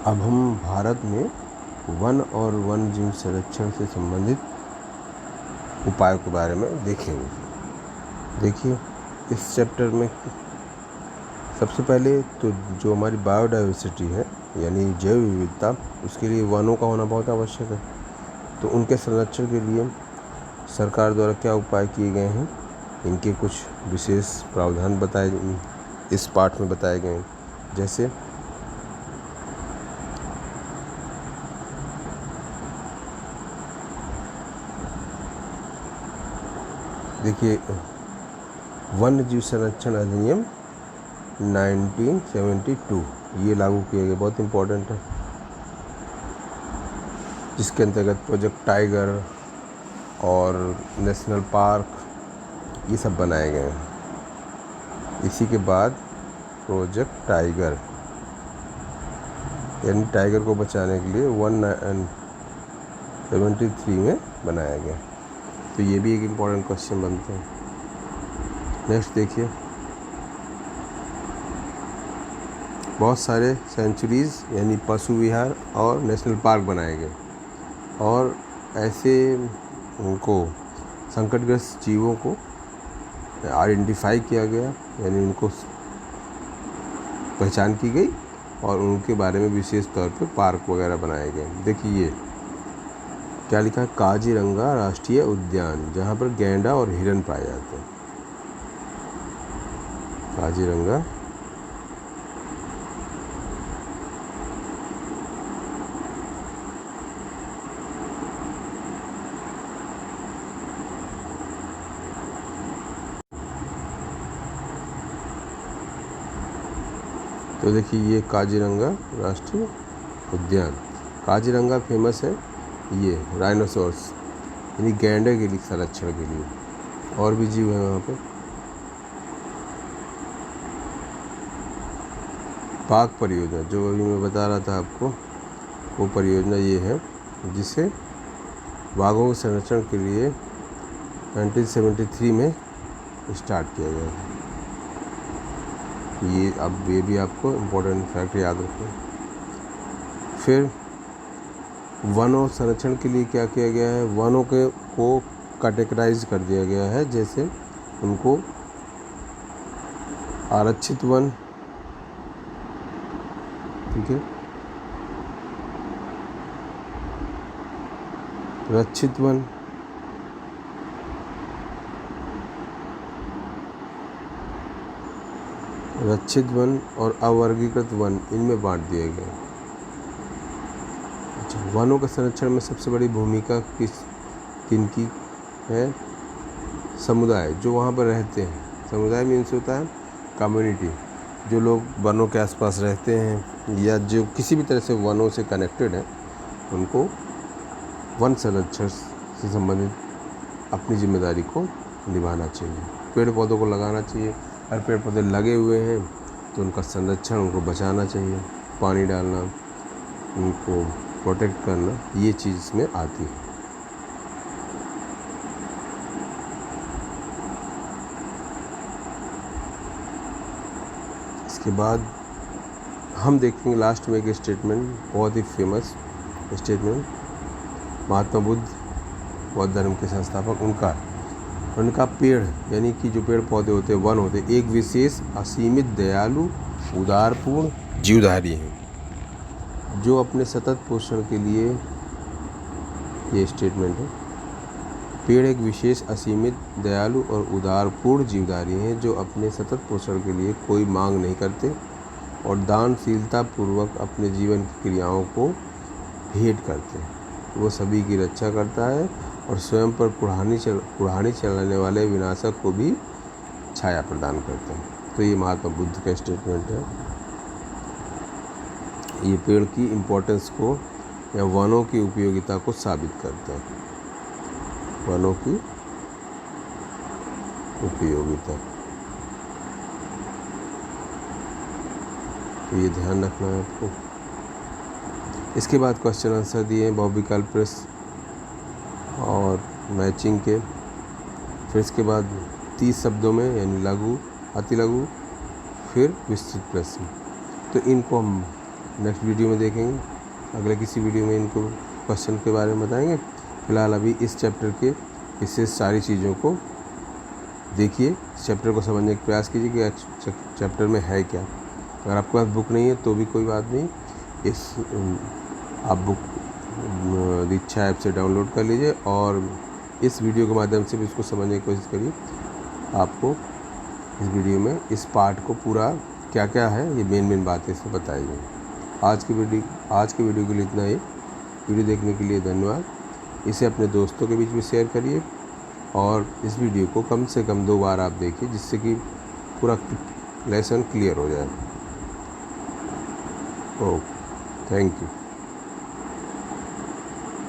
अब हम भारत में वन और वन्य जीव संरक्षण से संबंधित उपायों के बारे में देखेंगे। देखिए, इस चैप्टर में सबसे पहले तो जो हमारी बायोडाइवर्सिटी है यानी जैव विविधता, उसके लिए वनों का होना बहुत आवश्यक है। तो उनके संरक्षण के लिए सरकार द्वारा क्या उपाय किए गए हैं, इनके कुछ विशेष प्रावधान इस पाठ में बताए गए हैं। जैसे देखिए, वन्य जीव संरक्षण अधिनियम 1972 ये लागू किया गया, बहुत इम्पोर्टेंट है, जिसके अंतर्गत प्रोजेक्ट टाइगर और नेशनल पार्क ये सब बनाए गए हैं। इसी के बाद प्रोजेक्ट टाइगर यानी टाइगर को बचाने के लिए 1973 में बनाया गया। तो ये भी एक इम्पोर्टेंट क्वेश्चन बनते हैं। नेक्स्ट देखिए, बहुत सारे सेंचुरीज़ यानी पशु विहार और नेशनल पार्क बनाए गए और ऐसे उनको संकटग्रस्त जीवों को आइडेंटिफाई किया गया, यानी उनको पहचान की गई और उनके बारे में विशेष तौर पे पार्क वगैरह बनाए गए। देखिए ये क्या लिखा है, काजीरंगा राष्ट्रीय उद्यान, जहाँ पर गैंडा और हिरन पाए जाते हैं। काजीरंगा तो देखिए ये काजीरंगा राष्ट्रीय उद्यान। काजीरंगा फेमस है ये राइनोसोर्स यानी गैंडे के लिए संरक्षण के लिए, और भी जीव हैं वहाँ पे। बाघ परियोजना जो अभी मैं बता रहा था आपको, वो परियोजना ये है जिसे बाघों के संरक्षण के लिए 1973 में स्टार्ट किया गया था। ये भी आपको इम्पोर्टेंट फैक्ट याद रखें। फिर वनों संरक्षण के लिए क्या किया गया है, वनों को कैटेगराइज कर दिया गया है। जैसे उनको आरक्षित वन, ठीक है, रक्षित वन, रक्षित वन और अवर्गीकृत वन, इनमें बांट दिए गए। अच्छा, वनों के संरक्षण में सबसे बड़ी भूमिका किनकी है? समुदाय जो वहाँ पर रहते हैं। समुदाय मीन्स होता है कम्युनिटी, जो लोग वनों के आसपास रहते हैं या जो किसी भी तरह से वनों से कनेक्टेड हैं, उनको वन संरक्षण से संबंधित अपनी जिम्मेदारी को निभाना चाहिए। पेड़ पौधों को लगाना चाहिए। अगर पेड़ पौधे लगे हुए हैं तो उनका संरक्षण, उनको बचाना चाहिए, पानी डालना, उनको प्रोटेक्ट करना, ये चीज़ इसमें आती है। इसके बाद हम देखेंगे लास्ट में एक स्टेटमेंट, बहुत ही फेमस स्टेटमेंट, महात्मा बुद्ध बौद्ध धर्म के संस्थापक, उनका पेड़ यानी कि जो पेड़ पौधे होते हैं, वन होते हैं, एक विशेष असीमित दयालु उदारपूर्ण जीवधारी हैं जो अपने सतत पोषण के लिए, ये स्टेटमेंट है, पेड़ एक विशेष असीमित दयालु और उदारपूर्ण जीवधारी हैं जो अपने सतत पोषण के लिए कोई मांग नहीं करते और दानशीलता पूर्वक अपने जीवन की क्रियाओं को भेंट करते हैं। वो सभी की रक्षा करता है और स्वयं पर कुढ़ानी चलाने वाले विनाशक को भी छाया प्रदान करते हैं। तो ये महात्मा बुद्ध का स्टेटमेंट है। ये पेड़ की इम्पोर्टेंस को या वनों की उपयोगिता को साबित करता है। वनों की उपयोगिता, तो ये ध्यान रखना है आपको। इसके बाद क्वेश्चन आंसर दिए हैं बहुविकल्प प्रश्न और मैचिंग के। फिर इसके बाद 30 शब्दों में यानी लघु, अति लघु, फिर विस्तृत प्रश्न। तो इनको हम नेक्स्ट वीडियो में देखेंगे, अगले किसी वीडियो में इनको क्वेश्चन के बारे में बताएंगे। फ़िलहाल अभी इस चैप्टर के इससे सारी चीज़ों को देखिए, इस चैप्टर को समझने का प्रयास कीजिए कि चैप्टर में है क्या। अगर आपके पास बुक नहीं है तो भी कोई बात नहीं, आप बुक दीक्षा ऐप से डाउनलोड कर लीजिए और इस वीडियो के माध्यम से भी इसको समझने की कोशिश करिए। आपको इस वीडियो में इस पार्ट को पूरा क्या क्या है ये मेन बातें इसमें बताई गई। आज की वीडियो के लिए इतना ही। वीडियो देखने के लिए धन्यवाद। इसे अपने दोस्तों के बीच में शेयर करिए और इस वीडियो को कम से कम 2 बार आप देखिए, जिससे कि पूरा लेसन क्लियर हो जाए। Okay, thank you.